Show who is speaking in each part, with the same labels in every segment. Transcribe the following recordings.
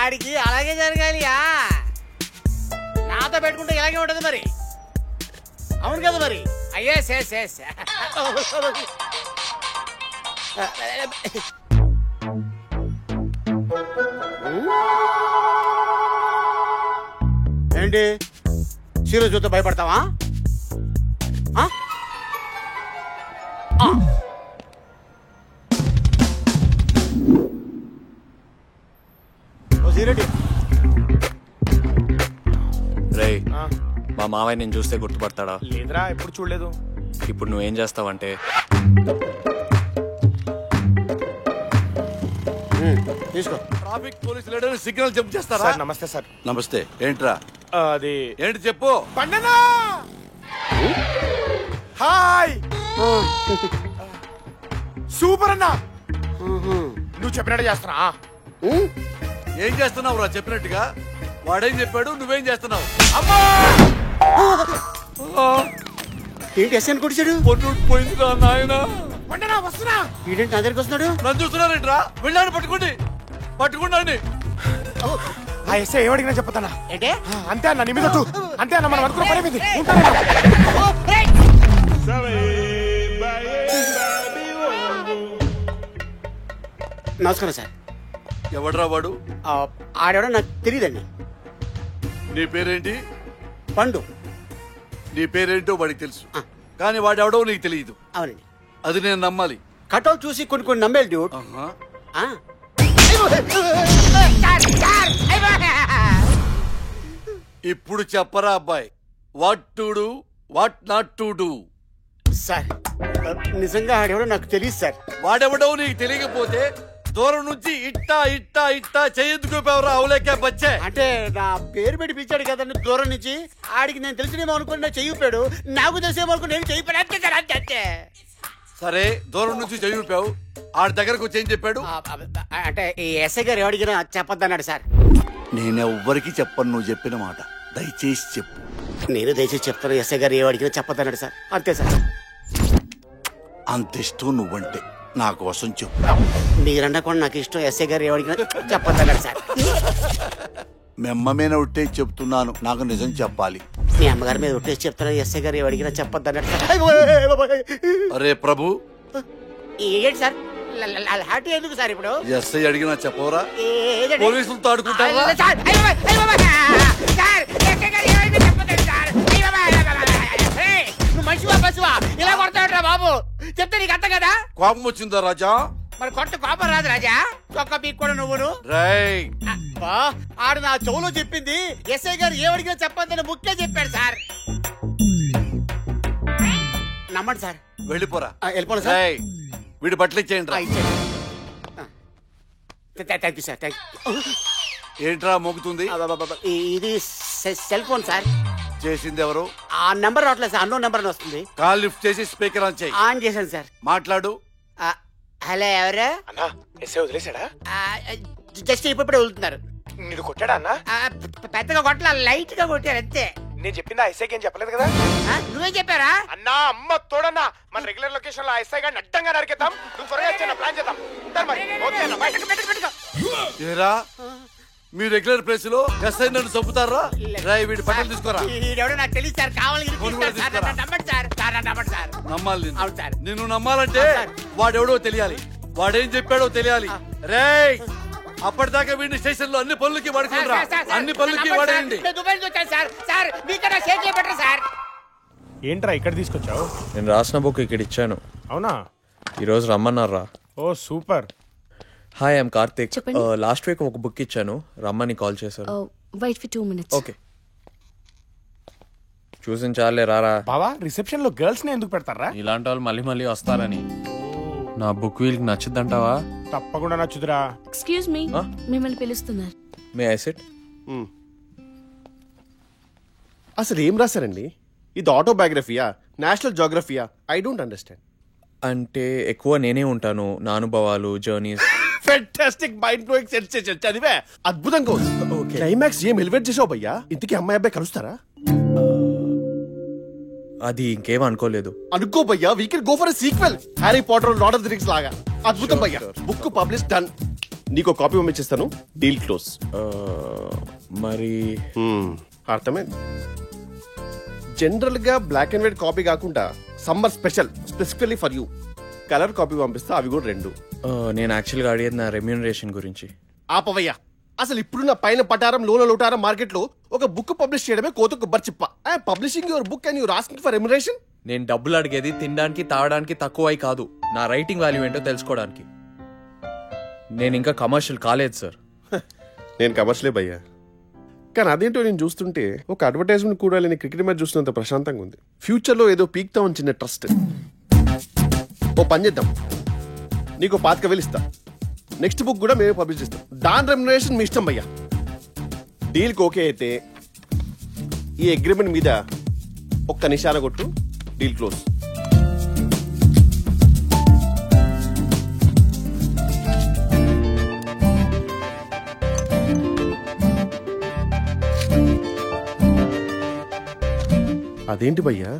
Speaker 1: ఆడికి అలాగే జరగాలి. నాతో పెట్టుకుంటే ఇలాగే ఉంటది మరి. అవును కదా మరి. అయ్యే ఏంటి సీరియస్ చూస్తే భయపడతావా?
Speaker 2: రేయ్, మా మావయ్య నేను చూస్తే గుర్తుపడతాడా?
Speaker 3: లేదురా, ఎప్పుడు చూడలేదు.
Speaker 2: ఇప్పుడు నువ్వేం చేస్తావంటే
Speaker 1: తీసుకో.
Speaker 4: Traffic police leader signal jump చేస్తారా?
Speaker 3: సార్ నమస్తే సార్.
Speaker 4: నమస్తే. ఏంట్రా
Speaker 3: అది
Speaker 4: ఏంటి చెప్పు.
Speaker 3: పండనా హాయ్ సూపర్ అన్నా. నువ్వు చెప్పినట్టు చేస్తున్నా.
Speaker 4: ఏం చేస్తున్నావు రా? చెప్పినట్టుగా వాడేం చెప్పాడు, నువ్వేం చేస్తున్నావు?
Speaker 3: అమ్మా
Speaker 1: ఏంటి ఎస్ఎన్ కొడిచాడు?
Speaker 4: పొన్ను పోయిందిరా నాయన.
Speaker 3: పండనా వస్తున్నా.
Speaker 1: ఏంటంటే నా దగ్గరికి వస్తున్నాడు.
Speaker 4: నన్ను చూస్తున్నారేంట్రా? వెళ్ళాను పట్టుకోండి.
Speaker 3: ఆ ఎస్ఐ ఏమడిగినా చెప్పతానా?
Speaker 1: ఏంటే
Speaker 3: అంతే అన్న, నీ మీద అంతే అన్న, మనం అనుకున్న పని మీద
Speaker 1: నమస్కారం సార్.
Speaker 4: ఎవడ్రా వాడు?
Speaker 1: ఆడెవడో నాకు తెలియదండి.
Speaker 4: నీ పేరేంటి?
Speaker 1: పండు.
Speaker 4: నీ పేరేంటో వాడికి తెలుసు, కానీ వాడెవడో నీకు తెలియదు.
Speaker 1: అవునండి.
Speaker 4: అది నేను నమ్మాలి.
Speaker 1: కటౌట్ చూసి కొన్ని నమ్మేది డ్యూట్.
Speaker 4: ఇప్పుడు చెప్పరా అబ్బాయి, what to do, what not to do?
Speaker 1: Sir నిజంగా ఆడెవడో నాకు తెలియదు సార్.
Speaker 4: వాడెవడో నీకు తెలియకపోతే దూరం నుంచి ఇట్టా చెయ్యెందుకు ఎవరు అవులేక బచ్చే.
Speaker 1: అంటే నా పేరు పెట్టి పిలిచాడు కదండి దూరం నుంచి. ఆడికి నేను తెలిసినేమో అనుకుని చెయ్యిపోయాడు, నాకు తెలిసేమో అనుకుని నేను చెయ్యిపోయాడు. అంతే సార్, అంతే.
Speaker 4: సరే, దూరం నుంచి చెయ్యిపావు, ఆడి దగ్గరకు వచ్చి ఏం చెప్పాడు?
Speaker 1: అంటే ఈ ఎస్ఐ గారు ఎవడిగినా చెప్పొద్దన్నాడు సార్.
Speaker 4: నేనెవ్వరికి చెప్పను నువ్వు చెప్పిన మాట, దయచేసి చెప్పు.
Speaker 1: నేను దయచేసి చెప్తాను, ఎస్ఐ గారు ఏమడిగినా చెప్పొద్దన్నాడు సార్. అంతే సార్.
Speaker 4: అంత ఇష్టం నువ్వంటే నా కోసం చెప్పు.
Speaker 1: మీరన్నా కూడా నాకు ఇష్టం, ఎస్ఐ గారు ఏమడిగినా చెప్పొద్దన్నాడు సార్.
Speaker 4: మీ అమ్మ మీద ఉంటే చెప్తున్నాను, నాకు నిజం చెప్పాలి.
Speaker 1: మీ అమ్మగారి మీద ఒట్టేసి చెప్తాను, ఎస్ఐ గారు ఏమడిగినా చెప్పొద్దన్నాడు సార్.
Speaker 4: అరే ప్రభు,
Speaker 1: ఏంటి సార్ హ్యాపీ ఎందుకు సార్? ఇప్పుడు
Speaker 4: ఎస్ఐ అడిగినా చెప్పవరా? పోలీసులతో ఆడుకుంటారా?
Speaker 1: నువ్వు మనిషివా బస్సువా? ఇలా కొడతావుట్రా బాబు, చెప్తే నీకు అర్థం కదా.
Speaker 4: కోపం వచ్చిందా రాజా?
Speaker 1: మరి కొట్ట కోపం రాదు రాజా. ఒక్క పీక్ కూడా నువ్వును.
Speaker 4: రైట్.
Speaker 1: ఆడు నా చెవులో చెప్పింది ఎస్ఐ గారు ఏమడిగినా చెప్పొద్దని ముఖ్యంగా చెప్పాడు సార్. నమ్మండి సార్.
Speaker 4: వెళ్ళిపోరా.
Speaker 1: వెళ్ళిపోను సార్.
Speaker 4: వీడి బట్టలు ఇచ్చేయండి.
Speaker 1: Thank you sir. Thank you.
Speaker 4: ఏంట్రా మోగుతుంది?
Speaker 1: ఇది సెల్ ఫోన్ సార్.
Speaker 4: చేసింది ఎవరు?
Speaker 1: ఆ నెంబర్ రావట్లేదు సార్, అన్నో నెంబర్ వస్తుంది.
Speaker 4: కాల్ లిఫ్ట్ చేసి స్పీకర్ ఆన్ చేయి.
Speaker 1: ఆన్ చేశాను సార్.
Speaker 4: మాట్లాడు.
Speaker 1: హలో, ఎవరు?
Speaker 3: అన్నా ఎస్ఐ వదిలేసాడా?
Speaker 1: జస్ట్ ఇప్పుడు వదులుతున్నారు.
Speaker 3: నేను కొట్టాడా అన్నా?
Speaker 1: పెద్దగా కొట్టలా, లైట్ గా కొట్టారు అంతే.
Speaker 3: నేను చెప్పింది ఆ ఎస్ఐకి ఏం చెప్పలేదు కదా?
Speaker 1: నువ్వేం చెప్పారా?
Speaker 3: అన్నా అమ్మ తోడన్నా, మన రెగ్యులర్ లొకేషన్ లో ఎస్ఐ గారిని అడ్డంగా నరికేద్దాం. నువ్వు త్వరగా వచ్చి ప్లాన్ చేద్దాం.
Speaker 4: ఏరా, మీ రెగ్యులర్ ప్లేస్ లో ఎస్ఐ నన్ను చంపుతారా? రాయ్, వీడి బట్టలు తీసుకోరా.
Speaker 1: నాకు తెలియదు సార్, కావాలి
Speaker 4: నమ్మాలి నిన్ను. నమ్మాలంటే వాడెవడో తెలియాలి, వాడేం చెప్పాడో తెలియాలి. రేయ్, అప్పటిదాకా వీడిని స్టేషన్ లో అన్ని పనులకి వాడుకుంటారా? అన్ని పనులకి వాడేయండి.
Speaker 3: ఏంట్రా ఇక్కడ తీసుకొచ్చావు?
Speaker 2: నేను రాసిన బుక్ ఇక్కడ ఇచ్చాను.
Speaker 3: అవునా?
Speaker 2: ఈరోజు రమ్మన్నారా?
Speaker 3: Oh super.
Speaker 2: Hi, I'm Karthik. Last week ఒక బుక్ ఇచ్చాను, రమ్మని కాల్ చేశారు.
Speaker 5: Wait for 2 minutes.
Speaker 2: ఓకే, చూసిన చాలే, రారా.
Speaker 3: బావా, రిసెప్షన్ లో గర్ల్స్ ని ఎందుకు పెడతారా?
Speaker 2: ఇలాంటి వాళ్ళు మళ్ళీ మళ్ళీ వస్తారని. నా బుక్ వీళ్ళకి నచ్చుద్దంటావా?
Speaker 3: తప్పకుండా నచ్చుదురా.
Speaker 5: ఎక్స్క్యూజ్ మీ, మిమ్మల్ని పిలుస్తున్నారు.
Speaker 2: May I sit?
Speaker 6: అసలు ఏం రాశారండి? ఇది ఆటోబయోగ్రఫియా, నేషనల్ జోగ్రఫియా? I don't understand.
Speaker 2: అంటే ఎక్కువ నేనే ఉంటాను, నా అనుభవాలు, journeys.
Speaker 6: Fantastic, mind blowing sensation. చదివే అద్భుతంగా ఉంది. క్లైమాక్స్ ఏం ఎలివేట్ చేసావు భయ్యా? ఇంతకీ అమ్మాయి అబ్బాయి కలుస్తారా?
Speaker 2: అది ఇంకేం అనుకోలేదు.
Speaker 6: అనుకో భయ్యా, we can go for a sequel. Harry Potter, lord of the rings లాగా. అద్భుతం భయ్యా. Book publish done. నీకు కాపీ పంపించేస్తాను, డీల్ క్లోజ్.
Speaker 2: మరి
Speaker 6: అర్థమైంది. జనరల్ గా బ్లాక్ అండ్ వైట్ కాపీ కాకుండా summer special specifically for you colour copy పంపిస్తా, అవి కూడా 2.
Speaker 2: నేను యాక్చువల్గా అడిగేది నా రెమ్యూనరేషన్ గురించి.
Speaker 6: ఆపవయ్యా, అసలు ఇప్పుడున్న పైన పటారం లోన లోటారం మార్కెట్ లో ఒక బుక్ పబ్లిష్ చేయడమే కోత కొబ్బరి చిప్ప. Publishing your book and your asking for remuneration.
Speaker 2: నేను డబ్బులు అడిగేది తినడానికి తాగడానికి తక్కువై కాదు, నా రైటింగ్ వాల్యూ ఏంటో తెలుసుకోవడానికి. నేను ఇంకా కమర్షియల్ కాలేదు సార్.
Speaker 6: నేను కమర్షియలే భయ్యా, కానీ అదేంటో నేను చూస్తుంటే ఒక అడ్వర్టైజ్మెంట్ కూడా లేని క్రికెట్ మ్యాచ్ చూస్తున్నంత ప్రశాంతంగా ఉంది. ఫ్యూచర్ లో ఏదో పీక్తా చిన్న ట్రస్ట్. ఓ పని చేద్దాం, నీకు 5,000 ఇస్తా, నెక్స్ట్ బుక్ కూడా మేమే పబ్లిష్ చేస్తాం. దాని రెమ్యునరేషన్ మీ ఇష్టం భయ్యా. డీల్కి ఓకే అయితే ఈ అగ్రిమెంట్ మీద ఒక్క నిశాన కొట్టు, డీల్ క్లోజ్. అదేంటి భయ్యా,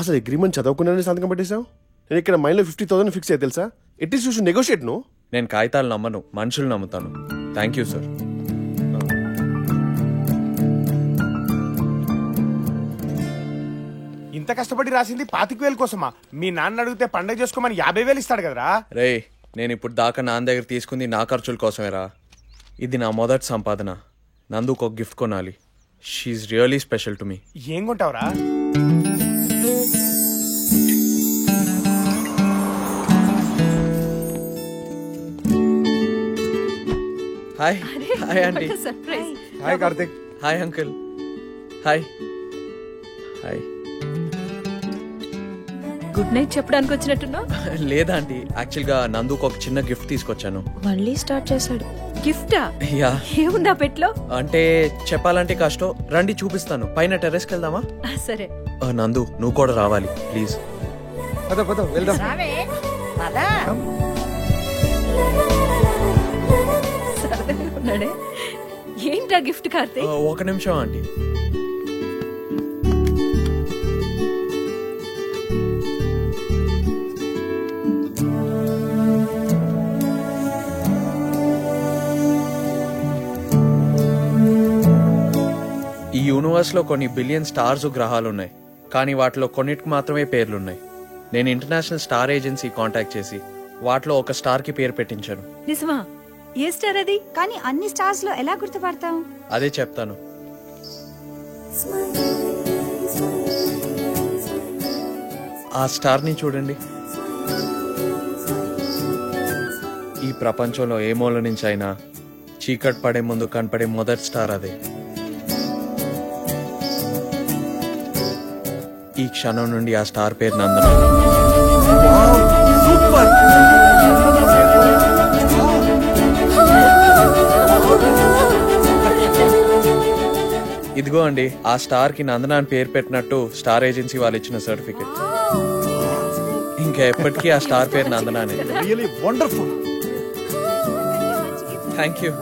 Speaker 6: అసలు అగ్రిమెంట్ చదవకుండానే సంతకం పెట్టేశావు? నేను ఇక్కడ మైండ్లో 50,000 ఫిక్స్ అయ్యి తెలుసా. It is you should negotiate. No,
Speaker 2: నేను కాగితాలు నమ్మను, మనుషులు నమ్ముతాను. Thank you sir.
Speaker 3: ఇంత కష్టపడి రాసింది 25,000 కోసమా? మీ నాన్న అడిగితే పండగ చేసుకోమని 50,000 ఇస్తాడు కదరా.
Speaker 2: రే, నేను ఇప్పుడు దాకా నాన్న దగ్గర తీసుకుంది నా ఖర్చుల కోసమేరా. ఇది నా మొదటి సంపాదన. నందుకు ఒక గిఫ్ట్ కొనాలి. She really special to me.
Speaker 3: ఏం కొంటావురా?
Speaker 2: Hi. Hi aunty.
Speaker 3: Hi Karthik.
Speaker 2: Hi uncle. Hi. Hi.
Speaker 7: Good night చెప్పడానికి వచ్చినట్టున్నావు.
Speaker 2: లేదా ఆంటీ, యాక్చువల్గా నందుకు ఒక చిన్న గిఫ్ట్ తీసుకొచ్చాను.
Speaker 7: మళ్ళీ స్టార్ట్ చేశాడు. గిఫ్టా?
Speaker 2: యా.
Speaker 7: ఏముందా పెట్లో?
Speaker 2: అంటే చెప్పాలంటే కష్టం. రండి చూపిస్తాను. పైన టెర్రస్కి వెళ్దామా?
Speaker 7: సరే.
Speaker 2: నందు, నువ్వు కూడా రావాలి ప్లీజ్.
Speaker 3: పద వెళ్దాం.
Speaker 7: సరదాగా ఉన్నాడే. ఏంటా గిఫ్ట్ కార్తీక్?
Speaker 2: ఒక నిమిషం ఆంటీ. ఈ యూనివర్స్ లో కొన్ని బిలియన్ స్టార్స్ గ్రహాలు ఉన్నాయి, కానీ వాటిలో కొన్నిటికి మాత్రమే పేర్లున్నాయి. నేను ఇంటర్నేషనల్ స్టార్ ఏజెన్సీ కాంటాక్ట్ చేసి వాటిలో ఒక స్టార్ కి పేరు పెట్టించాను.
Speaker 7: నిజమా? ఏ స్టార్ అది?
Speaker 8: కానీ అన్ని స్టార్స్ లో ఎలా గుర్తుపడతాం?
Speaker 2: అదే చెప్తాను. ఆ స్టార్ ని చూడండి. ఈ ప్రపంచంలో ఏ మూల నుంచి అయినా చీకటి పడే ముందు కనపడే మొదటి స్టార్ అదే. ఈ క్షణం నుండి ఆ స్టార్ పేరు నందన. ఇదిగో అండి, ఆ స్టార్ కి నందన అని పేరు పెట్టినట్టు స్టార్ ఏజెన్సీ వాళ్ళు ఇచ్చిన సర్టిఫికెట్. ఇంకా ఎప్పటికీ ఆ స్టార్ పేరు నందనానే.
Speaker 3: Really wonderful.
Speaker 2: Thank you.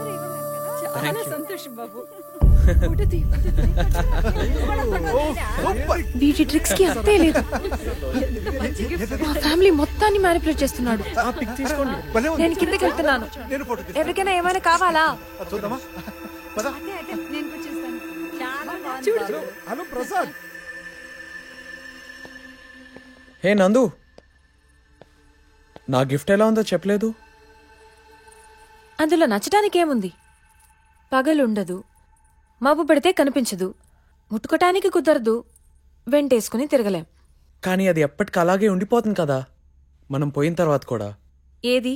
Speaker 7: చాలా సంతోషం బాబు. వీటి ట్రిక్స్ కి అర్థే లేదు. మా ఫ్యామిలీ మొత్తాన్ని మ్యానిపులేట్ చేస్తున్నాడు. నేను కిందకి వెళ్తున్నాను. ఎవరికైనా ఏమైనా కావాలా?
Speaker 3: హలో ప్రసాద్.
Speaker 2: హే నందు, నా గిఫ్ట్ ఎలా ఉందో చెప్పలేదు.
Speaker 7: అందులో నచ్చడానికి ఏముంది? పగలుండదు, మబ్బు పడితే కనిపించదు, ముట్టుకోటానికి కుదరదు, వెంటేసుకుని తిరగలేం.
Speaker 2: కానీ అది ఎప్పటికీ అలాగే ఉండిపోతుంది కదా, మనం పోయిన తర్వాత కూడా.
Speaker 7: ఏది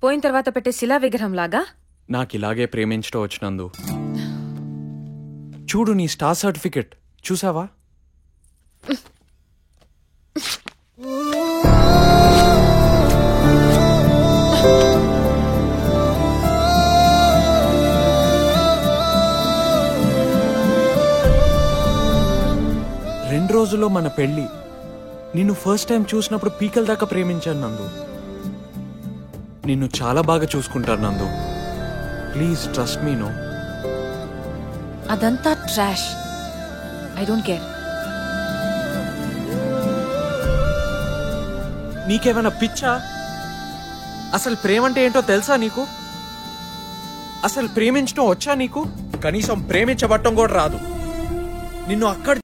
Speaker 7: పోయిన తర్వాత పెట్టే శిలా విగ్రహం లాగా?
Speaker 2: నాకు ఇలాగే ప్రేమించడం వచ్చినందు. చూడు నీ స్టార్ సర్టిఫికెట్ చూసావా? రెండు రోజుల్లో మన పెళ్లి. నిన్ను ఫస్ట్ టైం చూసినప్పుడు పీకల దాకా ప్రేమించాను నందు. నిన్ను చాలా బాగా చూసుకుంటాను నందు. Please trust me. నో,
Speaker 7: అదంతా ట్రాష్. I don't care.
Speaker 2: నీకేమైనా పిచ్చా? అసలు ప్రేమ అంటే ఏంటో తెలుసా నీకు? అసలు ప్రేమించడం వచ్చా నీకు? కనీసం ప్రేమించబట్టం కూడా రాదు. నిన్ను అక్కడ